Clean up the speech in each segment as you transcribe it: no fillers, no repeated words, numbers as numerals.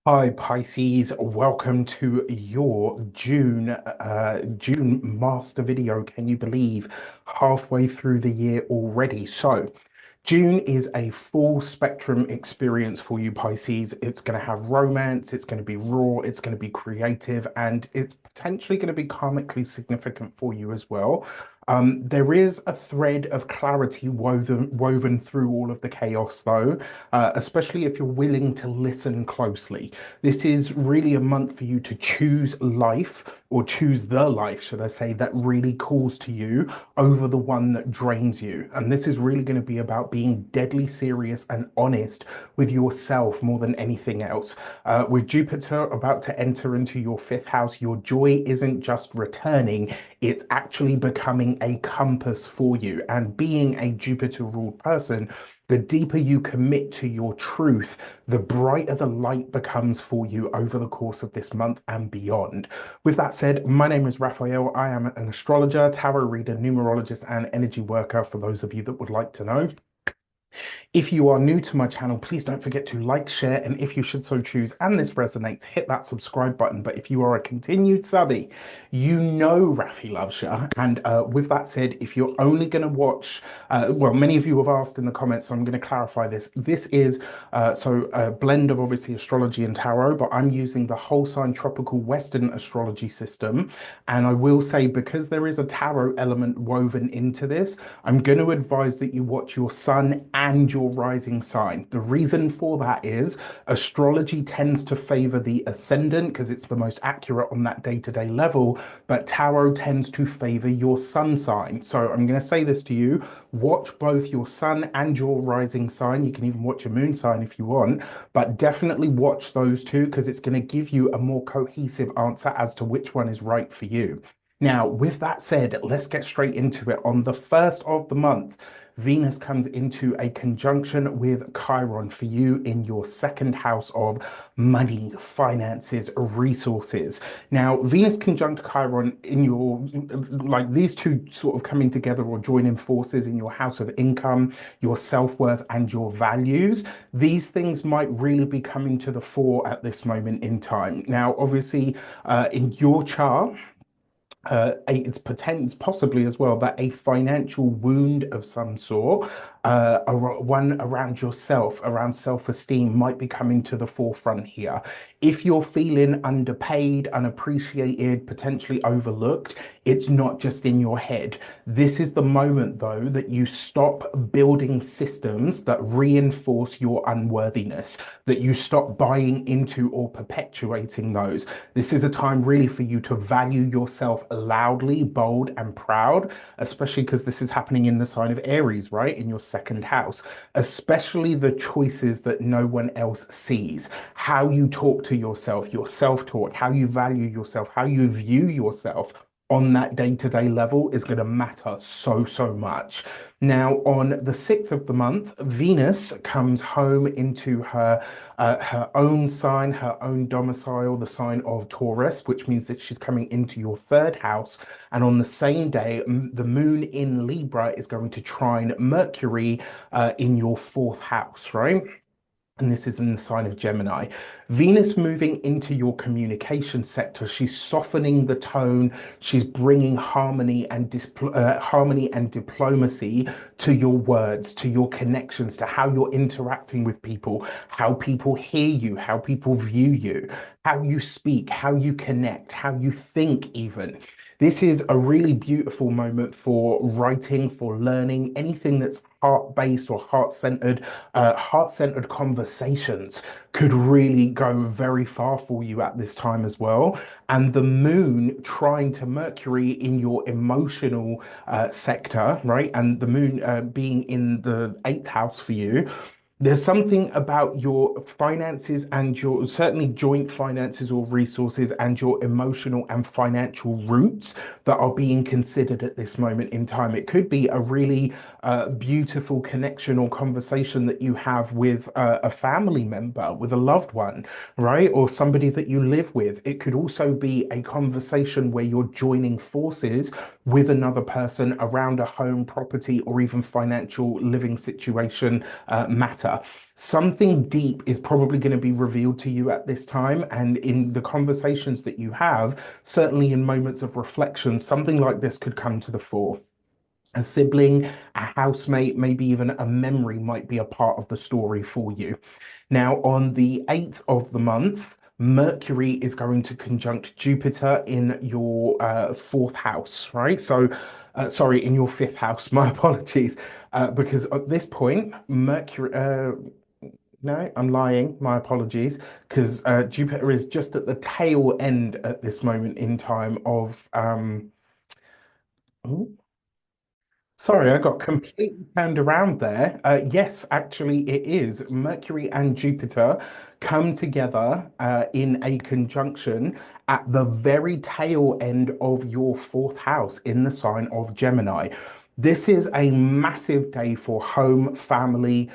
Hi Pisces, welcome to your June master video. Can you believe halfway through the year already? So June is a full spectrum experience for you, Pisces. It's going to have romance, it's going to be raw, it's going to be creative, and it's potentially going to be karmically significant for you as well. There is a thread of clarity woven through all of the chaos, though, especially if you're willing to listen closely. This is really a month for you to choose life, or choose the life, should I say, that really calls to you over the one that drains you. And this is really going to be about being deadly serious and honest with yourself more than anything else. With Jupiter about to enter into your fifth house, your joy isn't just returning, it's actually becoming a compass for you. And being a Jupiter ruled person, the deeper you commit to your truth, the brighter the light becomes for you over the course of this month and beyond. With that said, my name is Raphael. I am an astrologer, tarot reader, numerologist, and energy worker for those of you that would like to know. If you are new to my channel, please don't forget to like, share, and if you should so choose and this resonates, hit that subscribe button. But if you are a continued subby, you know Rafi loves you. And with that said, if you're only going to watch, well, many of you have asked in the comments, so I'm going to clarify this. This is so a blend of obviously astrology and tarot, but I'm using the whole sign tropical Western astrology system. And I will say, because there is a tarot element woven into this, I'm going to advise that you watch your sun and your rising sign. The reason for that is astrology tends to favor the ascendant because it's the most accurate on that day-to-day level, but tarot tends to favor your sun sign. So I'm going to say this to you, watch both your sun and your rising sign. You can even watch your moon sign if you want, but definitely watch those two because it's going to give you a more cohesive answer as to which one is right for you. Now, with that said, let's get straight into it. On the first of the month, Venus comes into a conjunction with Chiron for you in your second house of money, finances, resources. Now, Venus conjunct Chiron in your, like these two sort of coming together or joining forces in your house of income, your self-worth, and your values. These things might really be coming to the fore at this moment in time. Now, obviously, in your chart, it's possibly as well that a financial wound of some sort, one around yourself, around self-esteem, might be coming to the forefront here. If you're feeling underpaid, unappreciated, potentially overlooked, it's not just in your head. This is the moment, though, that you stop building systems that reinforce your unworthiness, that you stop buying into or perpetuating those. This is a time really for you to value yourself loudly, bold, and proud, especially because this is happening in the sign of Aries, right? In your second house, especially the choices that no one else sees, how you talk to yourself, your self-talk, how you value yourself, how you view yourself on that day-to-day level is going to matter so much. Now, on the 6th of the month, Venus comes home into her own sign, her own domicile, the sign of Taurus, which means that she's coming into your third house. And on the same day, the moon in Libra is going to trine Mercury in your fourth house, right? And this is in the sign of Gemini. Venus moving into your communication sector, she's softening the tone, she's bringing harmony and diplomacy to your words, to your connections, to how you're interacting with people, how people hear you, how people view you, how you speak, how you connect, how you think even. This is a really beautiful moment for writing, for learning, anything that's heart-based or heart-centered. Heart-centered conversations could really go very far for you at this time as well. And the moon trying to Mercury in your emotional sector, right? And the moon being in the eighth house for you, there's something about your finances and your certainly joint finances or resources and your emotional and financial roots that are being considered at this moment in time. It could be a really beautiful connection or conversation that you have with a family member, with a loved one, right? Or somebody that you live with. It could also be a conversation where you're joining forces with another person around a home, property, or even financial living situation matter. Jupiter. Something deep is probably going to be revealed to you at this time, and in the conversations that you have, certainly in moments of reflection, something like this could come to the fore. A sibling, a housemate, maybe even a memory might be a part of the story for you. Now, on the 8th of the month, Mercury is going to conjunct Jupiter in your fourth house, right? Sorry, in your fifth house. My apologies. Because at this point, Mercury, no, I'm lying. My apologies. Because Jupiter is just at the tail end at this moment in time of. Sorry, I got completely turned around there. Yes, actually, it is. Mercury and Jupiter come together in a conjunction at the very tail end of your fourth house in the sign of Gemini. This is a massive day for home, family,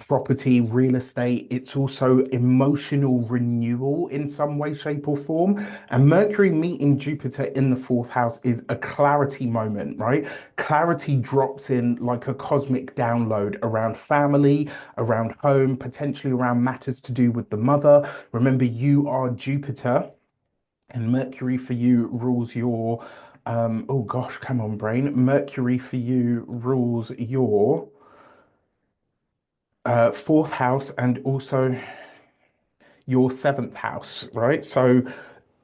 property, real estate. It's also emotional renewal in some way, shape, or form. And Mercury meeting Jupiter in the fourth house is a clarity moment, right? Clarity drops in like a cosmic download around family, around home, potentially around matters to do with the mother. Remember, you are Jupiter, and Mercury for you rules your, oh gosh, come on, brain. Mercury for you rules your fourth house and also your seventh house, right? So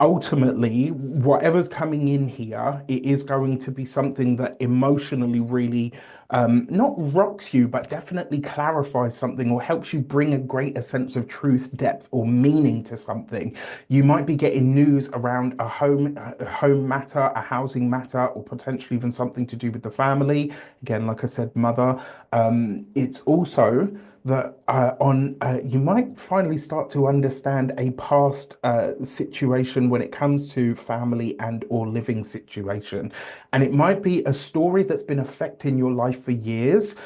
ultimately, whatever's coming in here, it is going to be something that emotionally really not rocks you, but definitely clarifies something or helps you bring a greater sense of truth, depth, or meaning to something. You might be getting news around a home matter, a housing matter, or potentially even something to do with the family. Again, like I said, mother. It's also that on you might finally start to understand a past situation when it comes to family and or living situation, and it might be a story that's been affecting your life for years.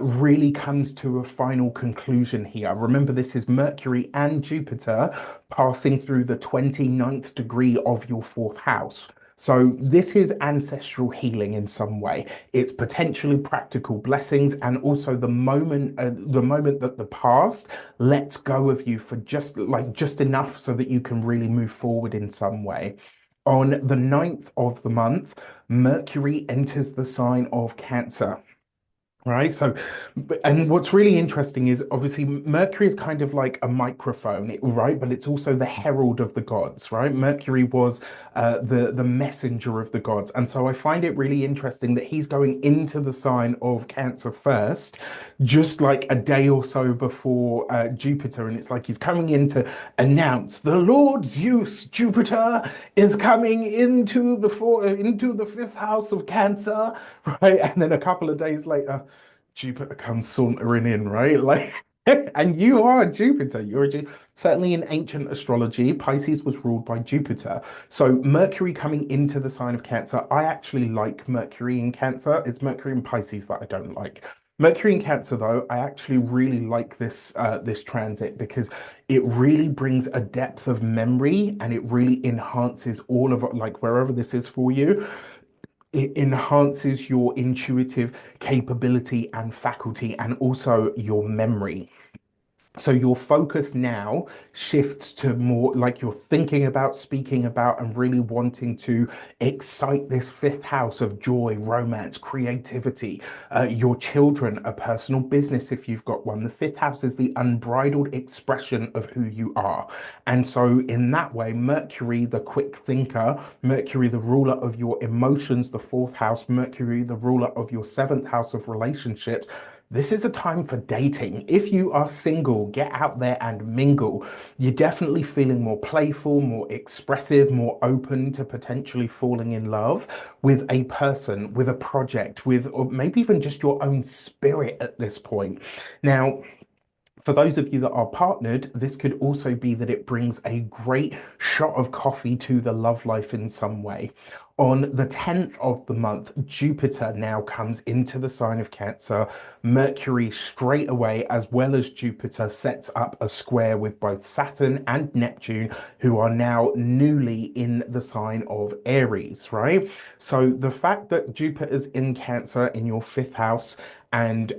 Really comes to a final conclusion here. Remember, this is Mercury and Jupiter passing through the 29th degree of your fourth house. So this is ancestral healing in some way. It's potentially practical blessings, and also the moment that the past lets go of you for just enough so that you can really move forward in some way. On the 9th of the month, Mercury enters the sign of Cancer. Right. So, and what's really interesting is obviously Mercury is kind of like a microphone, right? But it's also the herald of the gods, right? Mercury was the messenger of the gods, and so I find it really interesting that he's going into the sign of Cancer first, just like a day or so before Jupiter, and it's like he's coming in to announce the Lord Zeus, Jupiter, is coming into the fifth house of Cancer, right? And then a couple of days later. Jupiter comes sauntering in, right? Like, and you are Jupiter. Certainly in ancient astrology, Pisces was ruled by Jupiter. So Mercury coming into the sign of Cancer, I actually like Mercury in Cancer. It's Mercury in Pisces that I don't like. Mercury in Cancer, though, I actually really like this transit because it really brings a depth of memory and it really enhances all of like wherever this is for you, it enhances your intuitive capability and faculty and also your memory. So your focus now shifts to more like you're thinking about, speaking about, and really wanting to excite this fifth house of joy, romance, creativity, your children, a personal business if you've got one. The fifth house is the unbridled expression of who you are. And so in that way, Mercury, the quick thinker, Mercury, the ruler of your emotions, the fourth house, Mercury, the ruler of your seventh house of relationships, this is a time for dating. If you are single, get out there and mingle. You're definitely feeling more playful, more expressive, more open to potentially falling in love with a person, with a project, with or maybe even just your own spirit at this point. Now, for those of you that are partnered, this could also be that it brings a great shot of coffee to the love life in some way. On the 10th of the month, Jupiter now comes into the sign of Cancer. Mercury straight away, as well as Jupiter, sets up a square with both Saturn and Neptune, who are now newly in the sign of Aries, right? So the fact that Jupiter is in Cancer in your fifth house and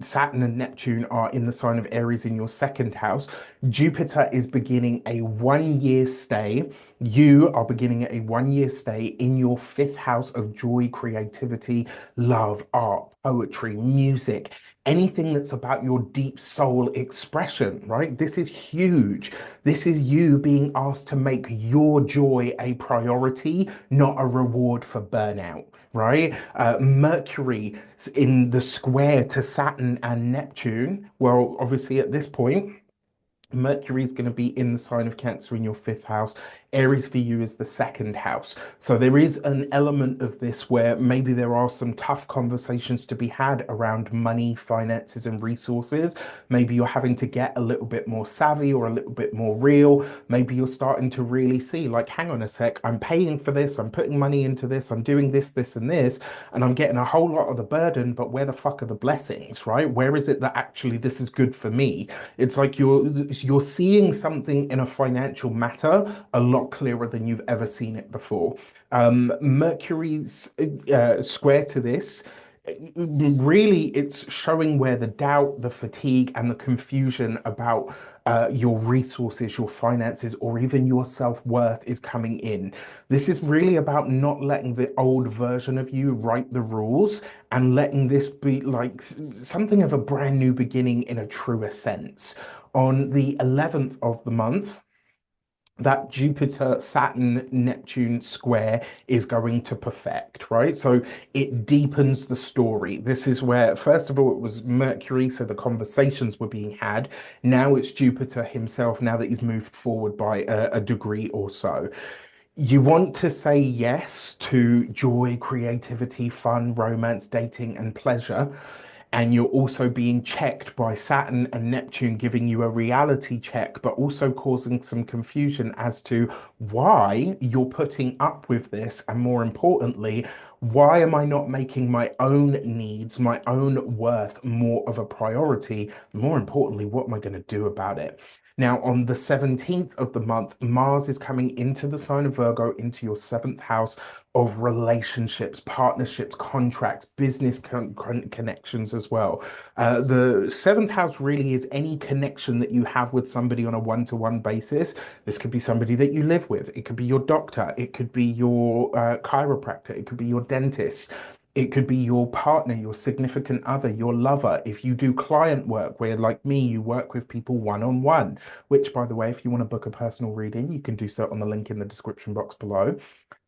Saturn and Neptune are in the sign of Aries in your second house, Jupiter is beginning a 1 year stay. You are beginning a 1 year stay in your fifth house of joy, creativity, love, art, poetry, music, anything that's about your deep soul expression, right? This is huge. This is you being asked to make your joy a priority, not a reward for burnout. Right? Mercury in the square to Saturn and Neptune. Well, obviously, at this point, Mercury is going to be in the sign of Cancer in your fifth house. Aries for you is the second house. So there is an element of this where maybe there are some tough conversations to be had around money, finances, and resources. Maybe you're having to get a little bit more savvy or a little bit more real. Maybe you're starting to really see, like, hang on a sec, I'm paying for this, I'm putting money into this, I'm doing this, this, and this, and I'm getting a whole lot of the burden, but where the fuck are the blessings, right? Where is it that actually this is good for me? It's like you're seeing something in a financial matter a lot clearer than you've ever seen it before. Mercury's square to this, really, it's showing where the doubt, the fatigue, and the confusion about your resources, your finances, or even your self-worth is coming in. This is really about not letting the old version of you write the rules and letting this be like something of a brand new beginning in a truer sense. On the 11th of the month, that Jupiter, Saturn, Neptune square is going to perfect, right? So it deepens the story. This is where, first of all, it was Mercury, so the conversations were being had. Now it's Jupiter himself, now that he's moved forward by a degree or so. You want to say yes to joy, creativity, fun, romance, dating, and pleasure. And you're also being checked by Saturn and Neptune, giving you a reality check, but also causing some confusion as to why you're putting up with this. And more importantly, why am I not making my own needs, my own worth more of a priority? More importantly, what am I going to do about it? Now, on the 17th of the month, Mars is coming into the sign of Virgo, into your seventh house of relationships, partnerships, contracts, business connections as well. The seventh house really is any connection that you have with somebody on a one-to-one basis. This could be somebody that you live with. It could be your doctor. It could be your chiropractor. It could be your dentist. It could be your partner, your significant other, your lover. If you do client work, where like me, you work with people one on one, which, by the way, if you want to book a personal reading, you can do so on the link in the description box below.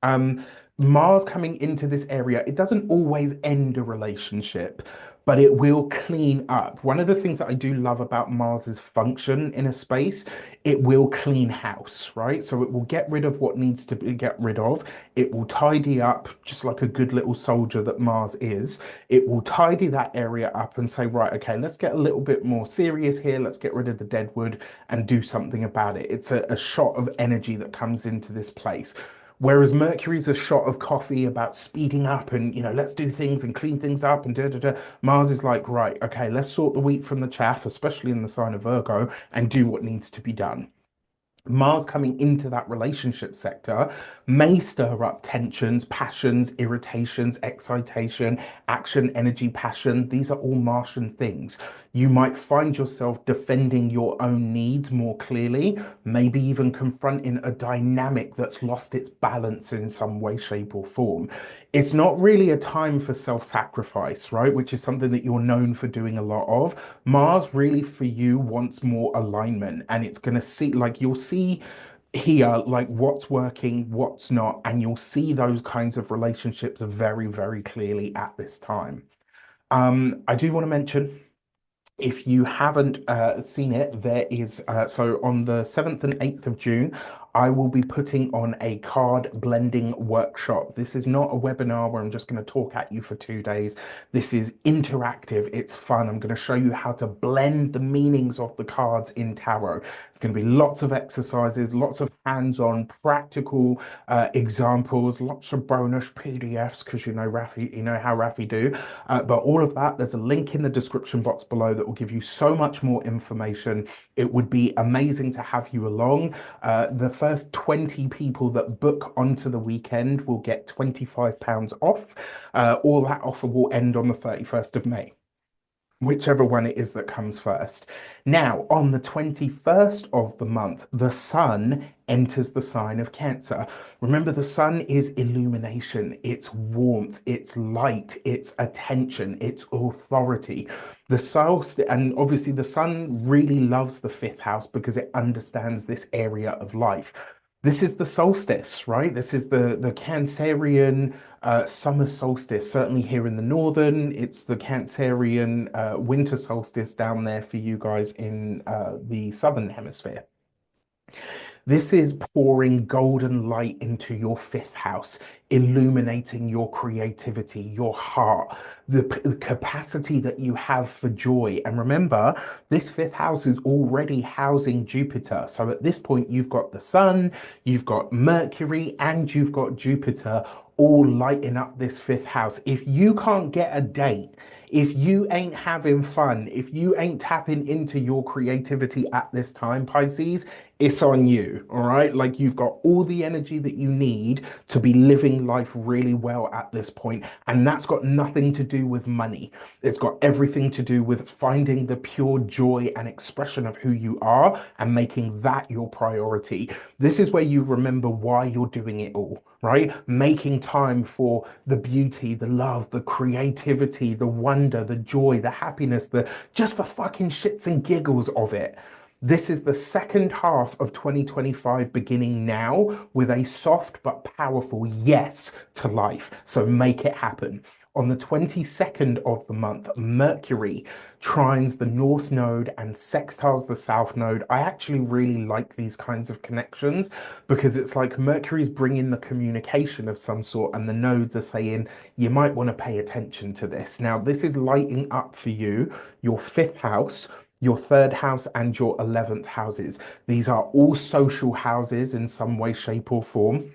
Um, Mars coming into this area, it doesn't always end a relationship, but it will clean up. One of the things that I do love about Mars's function in a space, it will clean house, right? So it will get rid of what needs to be get rid of. It will tidy up, just like a good little soldier that Mars is. It will tidy that area up and say, right, okay, let's get a little bit more serious here. Let's get rid of the dead wood and do something about it. It's a shot of energy that comes into this place. Whereas Mercury's a shot of coffee about speeding up and, let's do things and clean things up and da da da. Mars is like, right, okay, let's sort the wheat from the chaff, especially in the sign of Virgo, and do what needs to be done. Mars coming into that relationship sector may stir up tensions, passions, irritations, excitation, action, energy, passion. These are all Martian things. You might find yourself defending your own needs more clearly, maybe even confronting a dynamic that's lost its balance in some way, shape, or form. It's not really a time for self-sacrifice, right? Which is something that you're known for doing a lot of. Mars really for you wants more alignment, and it's going to see, like, you'll see here, like, what's working, what's not, and you'll see those kinds of relationships very, very clearly at this time. I do want to mention, if you haven't seen it, there is so on the 7th and 8th of June, I will be putting on a card blending workshop. This is not a webinar where I'm just going to talk at you for 2 days. This is interactive. It's fun. I'm going to show you how to blend the meanings of the cards in tarot. It's going to be lots of exercises, lots of hands-on practical examples, lots of bonus PDFs because you know Rafi, you know how Rafi do. But all of that, there's a link in the description box below that will give you so much more information. It would be amazing to have you along. The first 20 people that book onto the weekend will get £25 off. All that offer will end on the 31st of May, whichever one it is that comes first. Now, on the 21st of the month, the sun enters the sign of Cancer. Remember, the sun is illumination, it's warmth, it's light, it's attention, it's authority. The solstice, and obviously, the sun really loves the fifth house because it understands this area of life. This is the solstice, right? This is the Cancerian summer solstice. Certainly here in the northern, it's the Cancerian winter solstice down there for you guys in the southern hemisphere. This is pouring golden light into your fifth house, illuminating your creativity, your heart, the capacity that you have for joy. And remember, this fifth house is already housing Jupiter. So at this point, you've got the sun, you've got Mercury, and you've got Jupiter all lighting up this fifth house. If you can't get a date, if you ain't having fun, if you ain't tapping into your creativity at this time, Pisces, it's on you, all right? Like you've got all the energy that you need to be living life really well at this point, and that's got nothing to do with money. It's got everything to do with finding the pure joy and expression of who you are and making that your priority. This is where you remember why you're doing it all, right? Making time for the beauty, the love, the creativity, the wonder, the joy, the happiness, the just for fucking shits and giggles of it. This is the second half of 2025 beginning now with a soft but powerful yes to life. So make it happen. On the 22nd of the month, Mercury trines the North Node and sextiles the South Node. I actually really like these kinds of connections because it's like Mercury's bringing the communication of some sort and the nodes are saying, you might want to pay attention to this. Now, this is lighting up for you your fifth house, your third house, and your 11th houses. These are all social houses in some way, shape, or form.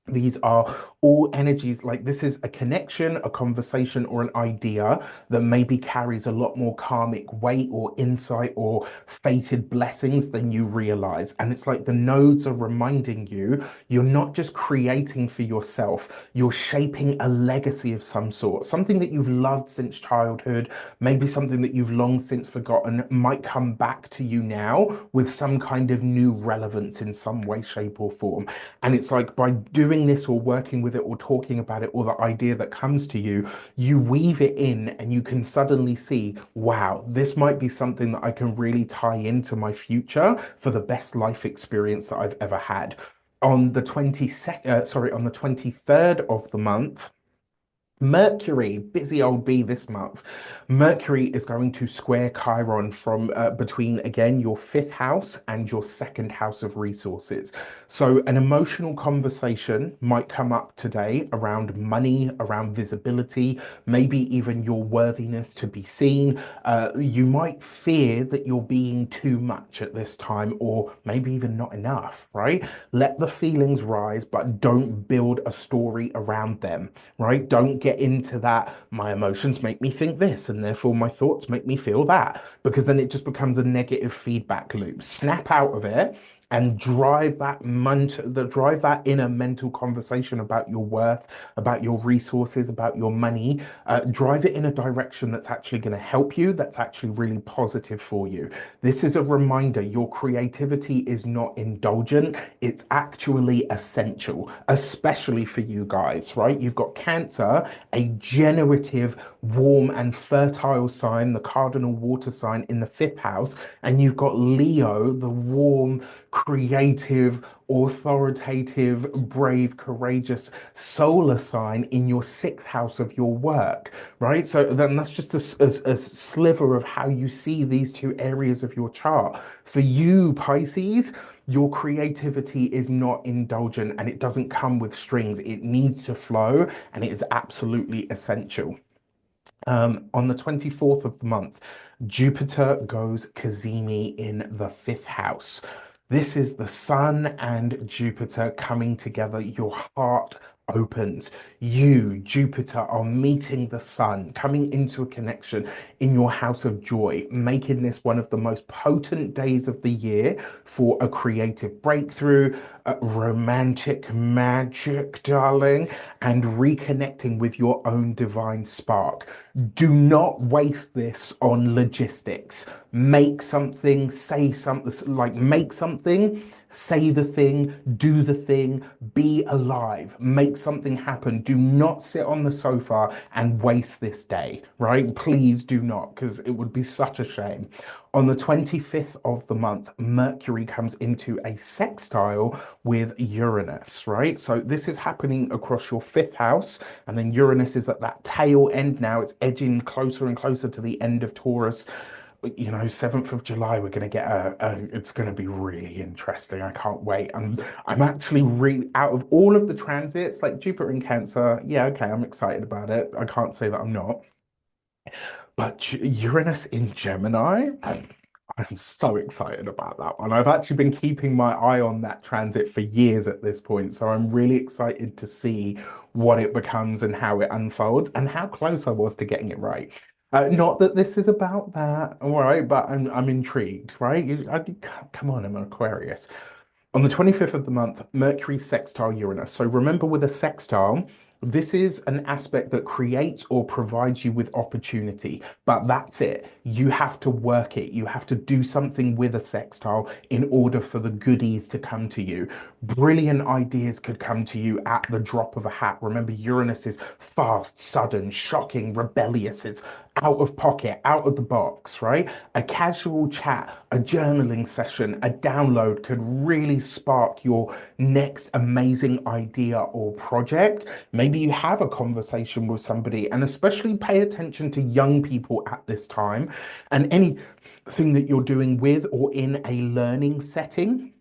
These are all energies, like this is a connection, a conversation, or an idea that maybe carries a lot more karmic weight or insight or fated blessings than you realize. And it's like the nodes are reminding you you're not just creating for yourself, you're shaping a legacy of some sort, something that you've loved since childhood, maybe something that you've long since forgotten might come back to you now with some kind of new relevance in some way, shape, or form. And it's like by doing this or working with it or talking about it or the idea that comes to you, you weave it in and you can suddenly see, wow, this might be something that I can really tie into my future for the best life experience that I've ever had. On the 22nd, on the 23rd of the month, Mercury, busy old bee this month. Mercury is going to square Chiron from between, again, your fifth house and your second house of resources. So an emotional conversation might come up today around money, around visibility, maybe even your worthiness to be seen. You might fear that you're being too much at this time, or maybe even not enough, right? Let the feelings rise, but don't build a story around them, right? Don't get into that, my emotions make me think this, and therefore my thoughts make me feel that, because then it just becomes a negative feedback loop. Snap out of it and drive that inner mental conversation about your worth, about your resources, about your money. Drive it in a direction that's actually going to help you, that's actually really positive for you. This is a reminder your creativity is not indulgent, it's actually essential, especially for you guys, right? You've got Cancer, a generative warm and fertile sign, the cardinal water sign in the fifth house, and you've got Leo, the warm, creative, authoritative, brave, courageous solar sign in your sixth house of your work, right? So then that's just a sliver of how you see these two areas of your chart. For you, Pisces, your creativity is not indulgent and it doesn't come with strings. It needs to flow and it is absolutely essential. On the 24th of the month, Jupiter goes Cazimi in the fifth house. This is the Sun and Jupiter coming together. Your heart opens. You, Jupiter, are meeting the Sun, coming into a connection in your house of joy, making this one of the most potent days of the year for a creative breakthrough, romantic magic, darling, and reconnecting with your own divine spark. Do not waste this on logistics. Make something, say something, like make something, say the thing, do the thing, be alive, make something happen. Do not sit on the sofa and waste this day, right? Please do not, because it would be such a shame. On the 25th of the month, Mercury comes into a sextile with Uranus, right? So this is happening across your fifth house, and then Uranus is at that tail end now. It's edging closer and closer to the end of Taurus. 7th of July, we're going to get it's going to be really interesting. I can't wait. I'm actually really, out of all of the transits, like Jupiter in Cancer, yeah, okay, I'm excited about it. I can't say that I'm not. But Uranus in Gemini, I'm so excited about that one. I've actually been keeping my eye on that transit for years at this point, so I'm really excited to see what it becomes and how it unfolds and how close I was to getting it right. Not that this is about that, all right, but I'm intrigued, right? Come on, I'm an Aquarius. On the 25th of the month, Mercury sextile Uranus. So remember, with a sextile, this is an aspect that creates or provides you with opportunity, but that's it. You have to work it. You have to do something with a sextile in order for the goodies to come to you. Brilliant ideas could come to you at the drop of a hat. Remember, Uranus is fast, sudden, shocking, rebellious. It's out of pocket, out of the box, right? A casual chat, a journaling session, a download could really spark your next amazing idea or project. Maybe you have a conversation with somebody, and especially pay attention to young people at this time and anything that you're doing with or in a learning setting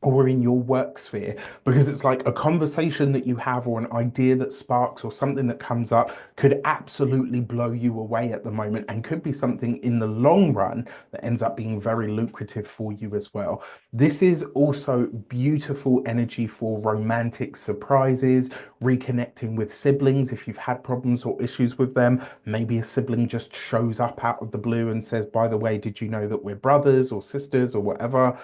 or in your work sphere, because it's like a conversation that you have or an idea that sparks or something that comes up could absolutely blow you away at the moment and could be something in the long run that ends up being very lucrative for you as well. This is also beautiful energy for romantic surprises, reconnecting with siblings if you've had problems or issues with them. Maybe a sibling just shows up out of the blue and says, by the way, did you know that we're brothers or sisters or whatever?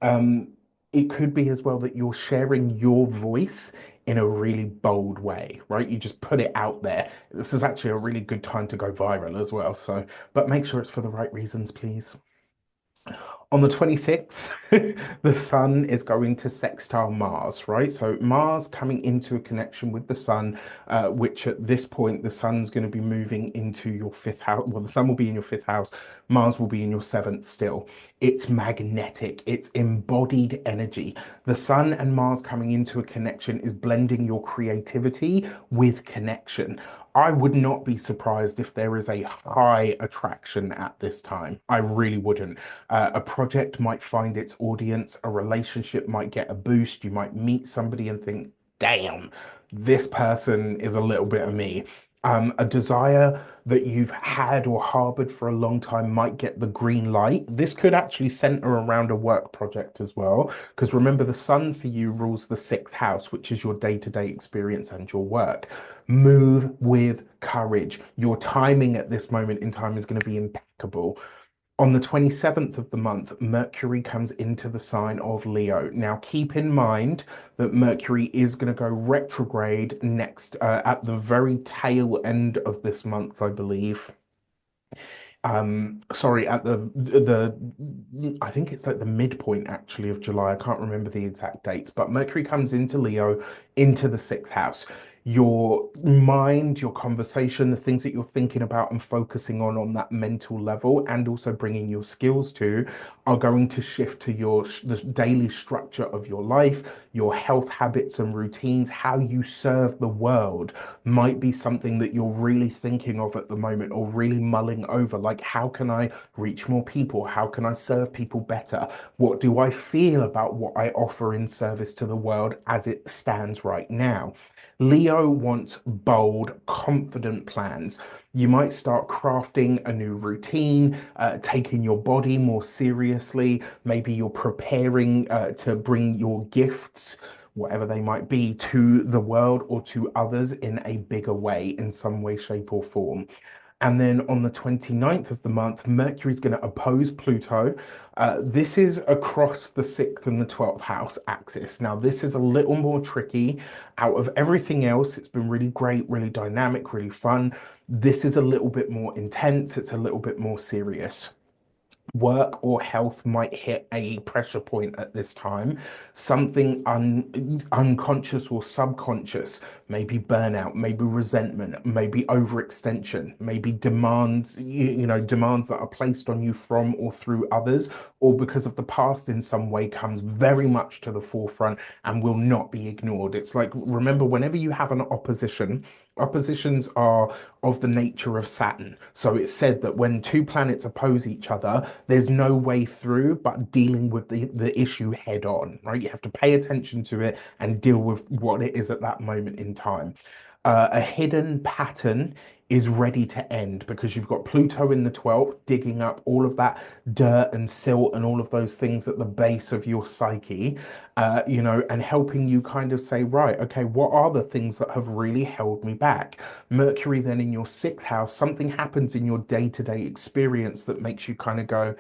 Um, it could be as well that you're sharing your voice in a really bold way, right? You just put it out there. This is actually a really good time to go viral as well. So, but make sure it's for the right reasons, please. On the 26th, the Sun is going to sextile Mars, right? So Mars coming into a connection with the Sun, which at this point, the Sun's going to be moving into your fifth house. Well, the Sun will be in your fifth house. Mars will be in your seventh still. It's magnetic. It's embodied energy. The Sun and Mars coming into a connection is blending your creativity with connection. I would not be surprised if there is a high attraction at this time. I really wouldn't. A project might find its audience, a relationship might get a boost. You might meet somebody and think, damn, this person is a little bit of me. A desire that you've had or harbored for a long time might get the green light. This could actually center around a work project as well, because remember, the Sun for you rules the sixth house, which is your day-to-day experience and your work. Move with courage. Your timing at this moment in time is going to be impeccable. On the 27th of the month, Mercury comes into the sign of Leo. Now, keep in mind that Mercury is going to go retrograde next at the very tail end of this month, I believe. Sorry, at the I think it's like the midpoint actually of July. I can't remember the exact dates, but Mercury comes into Leo into the sixth house. your mind, your conversation, the things that you're thinking about and focusing on that mental level, and also bringing your skills to, are going to shift to the daily structure of your life, your health habits and routines, how you serve the world might be something that you're really thinking of at the moment or really mulling over. Like, how can I reach more people? How can I serve people better? What do I feel about what I offer in service to the world as it stands right now? Leo wants bold, confident plans. You might start crafting a new routine, taking your body more seriously. Maybe you're preparing to bring your gifts, whatever they might be, to the world or to others in a bigger way, in some way, shape, or form. And then on the 29th of the month, Mercury is going to oppose Pluto. This is across the 6th and the 12th house axis. Now, this is a little more tricky. Out of everything else, it's been really great, really dynamic, really fun. This is a little bit more intense. It's a little bit more serious. Work or health might hit a pressure point at this time. Something unconscious or subconscious, maybe burnout, maybe resentment, maybe overextension, maybe demands, demands that are placed on you from or through others, or because of the past in some way, comes very much to the forefront and will not be ignored. It's like, remember, whenever you have an opposition, oppositions are of the nature of Saturn. So it's said that when two planets oppose each other, there's no way through but dealing with the issue head on, right? You have to pay attention to it and deal with what it is at that moment in time. A hidden pattern is ready to end because you've got Pluto in the 12th digging up all of that dirt and silt and all of those things at the base of your psyche, and helping you kind of say, right, okay, what are the things that have really held me back? Mercury then in your 6th house, something happens in your day-to-day experience that makes you kind of go,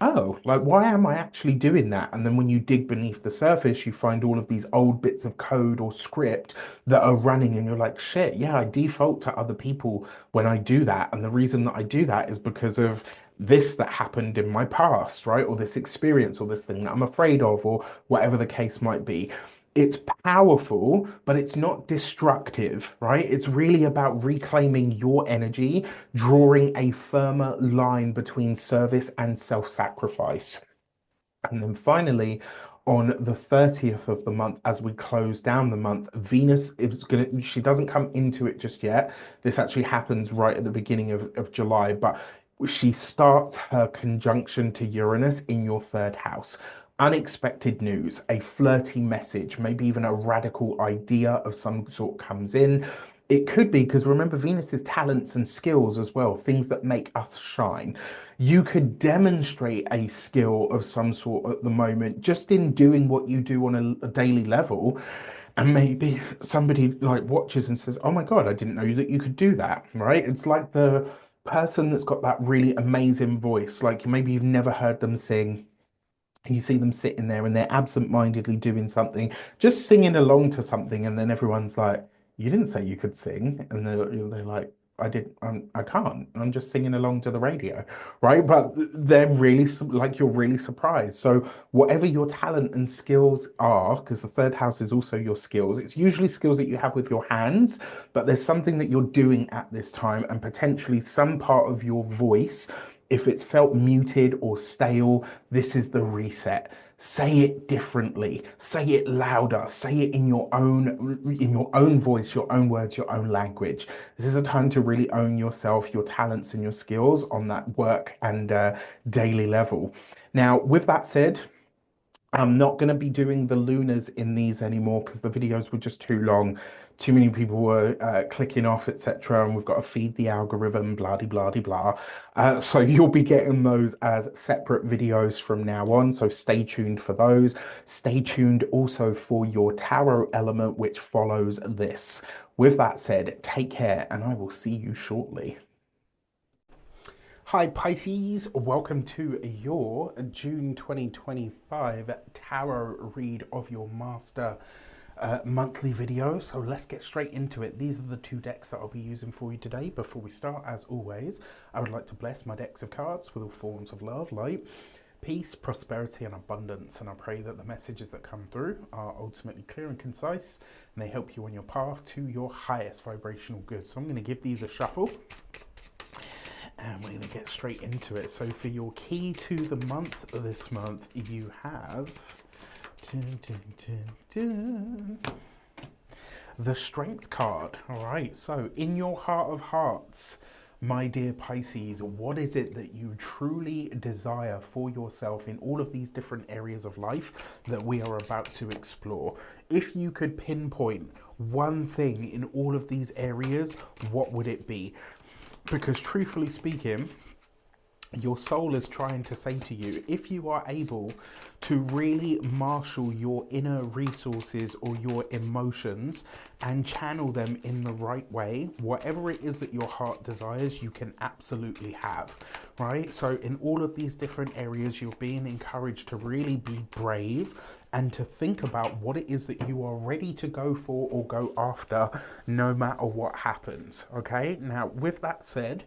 oh, like, why am I actually doing that? And then when you dig beneath the surface, you find all of these old bits of code or script that are running, and you're like, shit, yeah, I default to other people when I do that. And the reason that I do that is because of this that happened in my past, right? Or this experience or this thing that I'm afraid of, or whatever the case might be. It's powerful, but it's not destructive, right? It's really about reclaiming your energy, drawing a firmer line between service and self-sacrifice. And then finally, on the 30th of the month, as we close down the month, Venus is gonna, she doesn't come into it just yet. This actually happens right at the beginning of July, but she starts her conjunction to Uranus in your 3rd house. Unexpected news, a flirty message, maybe even a radical idea of some sort comes in. It could be because, remember, Venus is talents and skills as well, things that make us shine. You could demonstrate a skill of some sort at the moment just in doing what you do on a daily level. And maybe somebody like watches and says, oh my God, I didn't know that you could do that, right? It's like the person that's got that really amazing voice, like maybe you've never heard them sing. You see them sitting there and they're absent-mindedly doing something, just singing along to something, and then everyone's like, "You didn't say you could sing," and they're like, "I did, I can't. I'm just singing along to the radio, right?" But they're really like, you're really surprised. So whatever your talent and skills are, because the 3rd house is also your skills, it's usually skills that you have with your hands, but there's something that you're doing at this time, and potentially some part of your voice, if it's felt muted or stale, this is the reset. Say it differently, say it louder, say it in your own voice, your own words, your own language. This is a time to really own yourself, your talents and your skills on that work and daily level. Now, with that said, I'm not going to be doing the lunars in these anymore because the videos were just too long. Too many people were clicking off, etc. And we've got to feed the algorithm, blah, blah, blah, blah. So you'll be getting those as separate videos from now on. So stay tuned for those. Stay tuned also for your tarot element, which follows this. With that said, take care, and I will see you shortly. Hi Pisces, welcome to your June 2025 tarot read of your master monthly video. So let's get straight into it. These are the 2 decks that I'll be using for you today. Before we start, as always, I would like to bless my decks of cards with all forms of love, light, peace, prosperity, and abundance. And I pray that the messages that come through are ultimately clear and concise, and they help you on your path to your highest vibrational good. So I'm going to give these a shuffle, and we're going to get straight into it. So for your key to the month this month, you have the Strength card. All right, so in your heart of hearts, my dear Pisces, what is it that you truly desire for yourself in all of these different areas of life that we are about to explore? If you could pinpoint one thing in all of these areas, what would it be? Because truthfully speaking, your soul is trying to say to you, if you are able to really marshal your inner resources or your emotions and channel them in the right way, whatever it is that your heart desires, you can absolutely have, right? So in all of these different areas, you're being encouraged to really be brave and to think about what it is that you are ready to go for or go after, no matter what happens, okay? Now, with that said,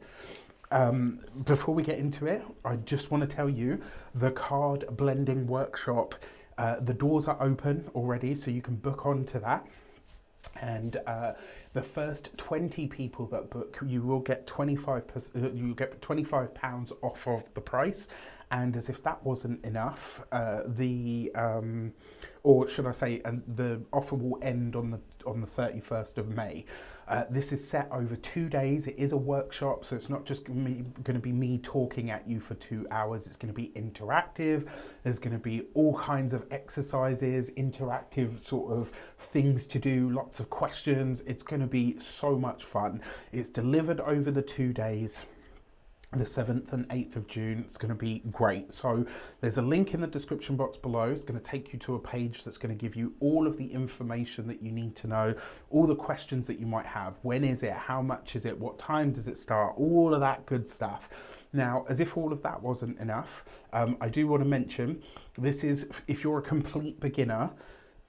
before we get into it, I just want to tell you the card blending workshop, the doors are open already, so you can book on to that. And the first 20 people that book, you will get 25%, you get £25 off of the price. And as if that wasn't enough, or should I say, the offer will end on the 31st of May. This is set over 2 days. It is a workshop, so it's not just going to be me talking at you for 2 hours. It's going to be interactive. There's going to be all kinds of exercises, interactive sort of things to do, lots of questions. It's going to be so much fun. It's delivered over the 2 days, the 7th and 8th of June. It's going to be great. So there's a link in the description box below. It's going to take you to a page that's going to give you all of the information that you need to know, all the questions that you might have. When is it? How much is it? What time does it start? All of that good stuff. Now, as if all of that wasn't enough, I do want to mention, this is, if you're a complete beginner,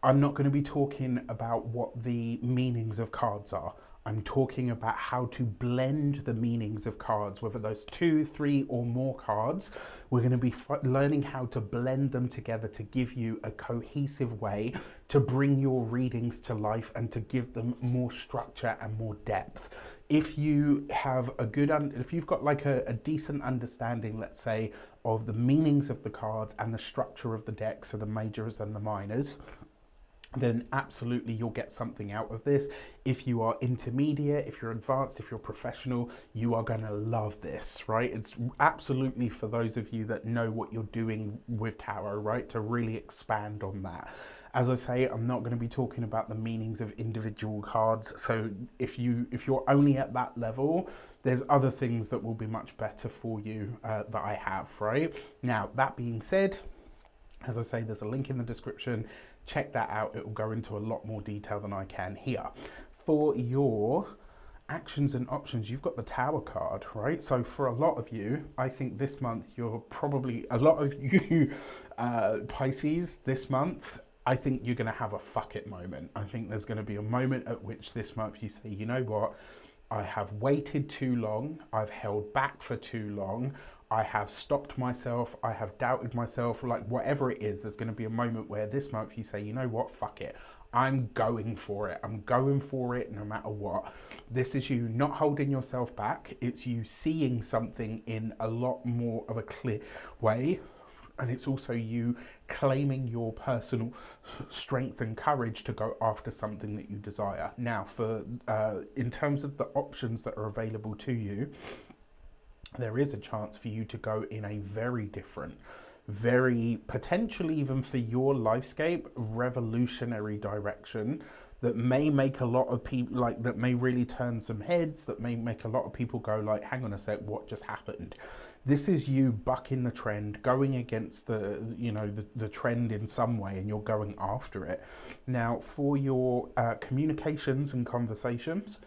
I'm not going to be talking about what the meanings of cards are. I'm talking about how to blend the meanings of cards, whether those 2, 3 or more cards. We're going to be learning how to blend them together to give you a cohesive way to bring your readings to life and to give them more structure and more depth. If you have if you've got like a decent understanding, let's say, of the meanings of the cards and the structure of the deck, so the majors and the minors, then absolutely you'll get something out of this. If you are intermediate, if you're advanced, if you're professional, you are going to love this, right? It's absolutely for those of you that know what you're doing with tarot, right? To really expand on that. As I say, I'm not going to be talking about the meanings of individual cards. So if you're only at that level, there's other things that will be much better for you that I have, right? Now, that being said, as I say, there's a link in the description. Check that out. It will go into a lot more detail than I can here. For your actions and options, you've got the Tower card, right? So for a lot of you, I think this month you're probably, a lot of you Pisces this month, I think you're going to have a fuck it moment. I think there's going to be a moment at which this month you say, you know what? I have waited too long. I've held back for too long. I have stopped myself, I have doubted myself, like whatever it is, there's going to be a moment where this month you say, you know what, fuck it. I'm going for it. I'm going for it no matter what. This is you not holding yourself back. It's you seeing something in a lot more of a clear way. And it's also you claiming your personal strength and courage to go after something that you desire. Now, in terms of the options that are available to you, there is a chance for you to go in a very different, very potentially even for your lifescape, revolutionary direction that may make a lot of people, like, that may really turn some heads, that may make a lot of people go like, hang on a sec, what just happened? This is you bucking the trend, going against the trend in some way, and you're going after it. Now, for your communications and conversations,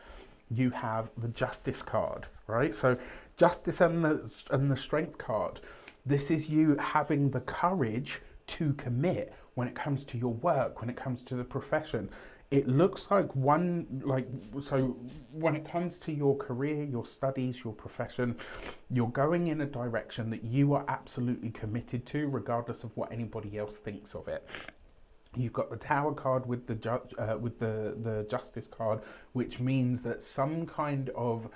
you have the Justice card, right? So Justice and the Strength card. This is you having the courage to commit when it comes to your work, when it comes to the profession. It looks like so when it comes to your career, your studies, your profession, you're going in a direction that you are absolutely committed to, regardless of what anybody else thinks of it. You've got the Tower card with the judge, with the Justice card, which means that some kind of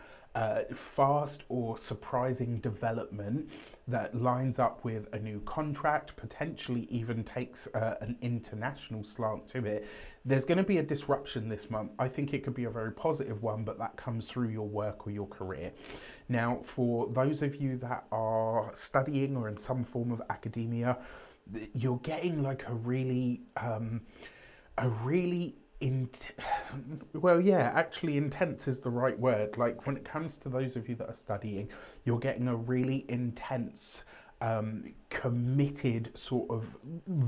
fast or surprising development that lines up with a new contract, potentially even takes an international slant to it. There's going to be a disruption this month. I think it could be a very positive one, but that comes through your work or your career. Now, for those of you that are studying or in some form of academia, you're getting like a really well, yeah, actually intense is the right word. Like when it comes to those of you that are studying, you're getting a really intense, committed sort of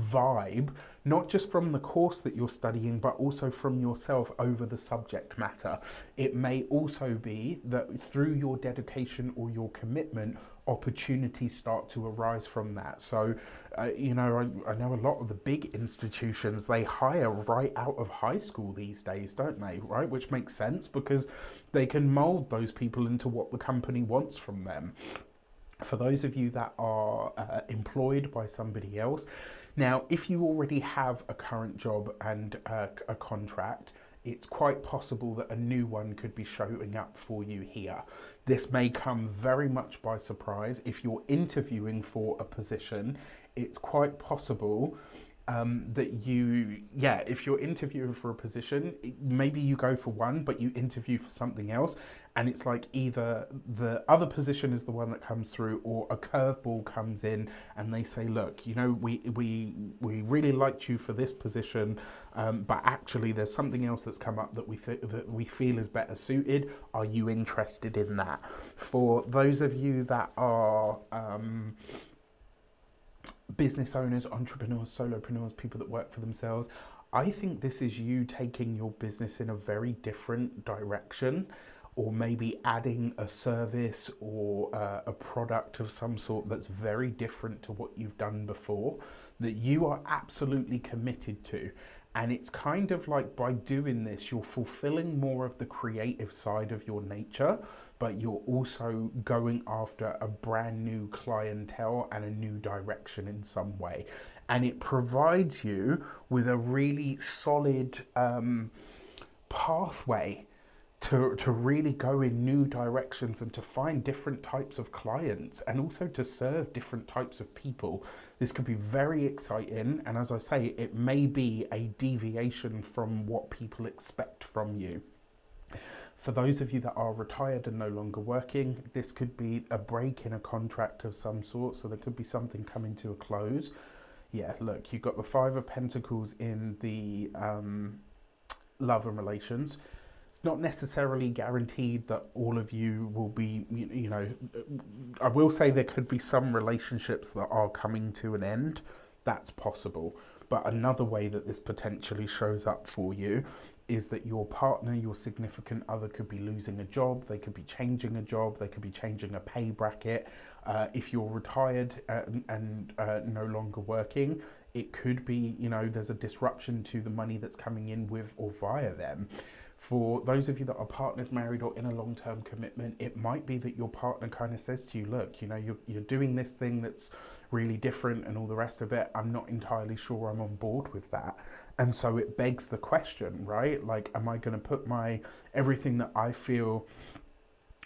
vibe, not just from the course that you're studying, but also from yourself over the subject matter. It may also be that through your dedication or your commitment, opportunities start to arise from that. So, I know a lot of the big institutions, they hire right out of high school these days, don't they? Right, which makes sense because they can mold those people into what the company wants from them. For those of you that are employed by somebody else, now if you already have a current job and a contract, it's quite possible that a new one could be showing up for you here. This may come very much by surprise. If you're interviewing for a position, it's quite possible if you're interviewing for a position, maybe you go for one, but you interview for something else, and it's like either the other position is the one that comes through, or a curveball comes in, and they say, "Look, we really liked you for this position, but actually there's something else that's come up that we feel is better suited. Are you interested in that?" For those of you that are business owners, entrepreneurs, solopreneurs, people that work for themselves, I think this is you taking your business in a very different direction, or maybe adding a service or a product of some sort that's very different to what you've done before, that you are absolutely committed to. And it's kind of like by doing this, you're fulfilling more of the creative side of your nature, but you're also going after a brand new clientele and a new direction in some way. And it provides you with a really solid pathway to really go in new directions and to find different types of clients and also to serve different types of people. This could be very exciting, and as I say, it may be a deviation from what people expect from you. For those of you that are retired and no longer working, this could be a break in a contract of some sort, so there could be something coming to a close. Yeah, look, you've got the Five of Pentacles in the love and relations. Not necessarily guaranteed that all of you will be, I will say there could be some relationships that are coming to an end. That's possible. But another way that this potentially shows up for you is that your partner, your significant other, could be losing a job, they could be changing a job, they could be changing a pay bracket. If you're retired and no longer working, it could be, there's a disruption to the money that's coming in with or via them. For those of you that are partnered, married, or in a long-term commitment, it might be that your partner kind of says to you, look, you're doing this thing that's really different and all the rest of it. I'm not entirely sure I'm on board with that. And so it begs the question, right? Like, am I going to put everything that I feel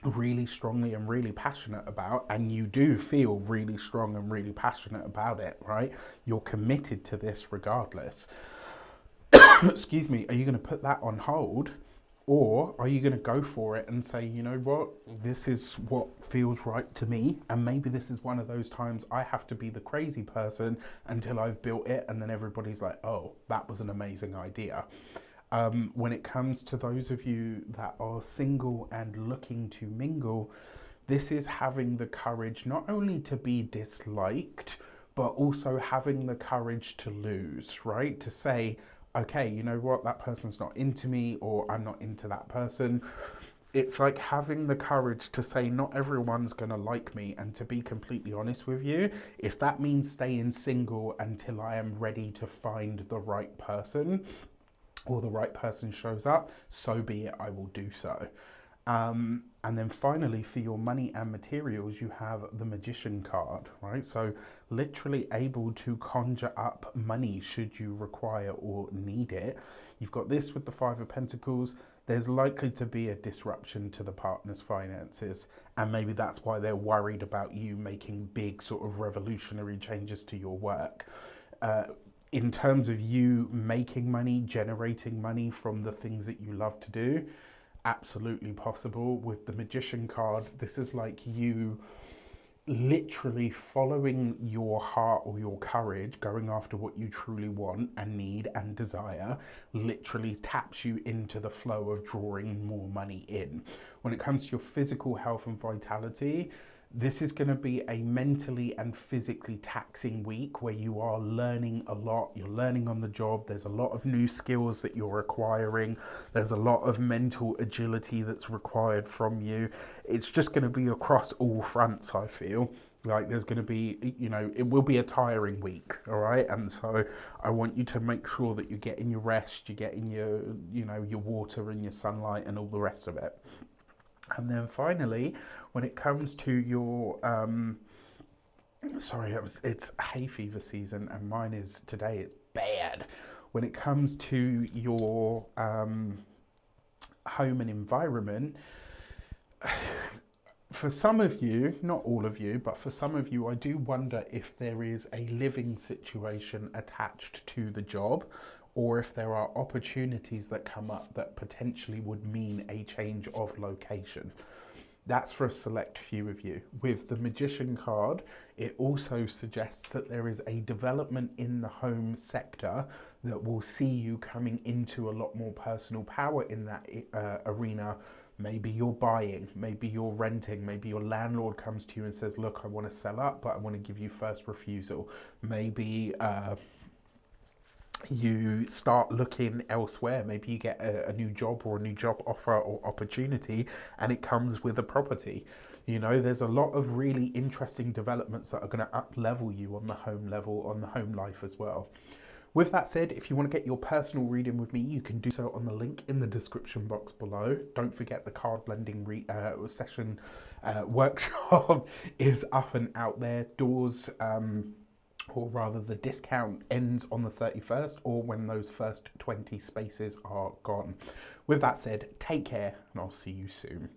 really strongly and really passionate about, and you do feel really strong and really passionate about it, right? You're committed to this regardless. Excuse me, are you going to put that on hold? Or are you going to go for it and say, you know what, this is what feels right to me, and maybe this is one of those times I have to be the crazy person until I've built it, and then everybody's like, oh, that was an amazing idea. When it comes to those of you that are single and looking to mingle, this is having the courage not only to be disliked, but also having the courage to lose, right? To say, okay, you know what, that person's not into me, or I'm not into that person. It's like having the courage to say not everyone's going to like me, and to be completely honest with you, if that means staying single until I am ready to find the right person, or the right person shows up, so be it, I will do so. And then finally, for your money and materials, you have the Magician card, right? So literally able to conjure up money should you require or need it. You've got this with the Five of Pentacles. There's likely to be a disruption to the partner's finances, and maybe that's why they're worried about you making big sort of revolutionary changes to your work. In terms of you making money, generating money from the things that you love to do, absolutely possible. With the Magician card, this is like you literally following your heart or your courage, going after what you truly want and need and desire, literally taps you into the flow of drawing more money in. When it comes to your physical health and vitality, this is going to be a mentally and physically taxing week where you are learning a lot. You're learning on the job. There's a lot of new skills that you're acquiring. There's a lot of mental agility that's required from you. It's just going to be across all fronts, I feel. Like there's going to be, you know, it will be a tiring week, all right? And so I want you to make sure that you're getting your rest, you're getting your, you know, your water and your sunlight and all the rest of it. And then finally, when it comes to your, it's hay fever season, and mine is today, it's bad. When it comes to your home and environment, for some of you, not all of you, but for some of you, I do wonder if there is a living situation attached to the job, or if there are opportunities that come up that potentially would mean a change of location. That's for a select few of you. With the Magician card, it also suggests that there is a development in the home sector that will see you coming into a lot more personal power in that arena. Maybe you're buying, maybe you're renting, maybe your landlord comes to you and says, look, I want to sell up, but I want to give you first refusal. Maybe you start looking elsewhere. Maybe you get a new job or a new job offer or opportunity, and it comes with a property. You know, there's a lot of really interesting developments that are going to up level you on the home level, on the home life as well. With that said, if you want to get your personal reading with me, you can do so on the link in the description box below. Don't forget the card blending session workshop is up and out there. Doors, or rather the discount ends on the 31st, or when those first 20 spaces are gone. With that said, take care, and I'll see you soon.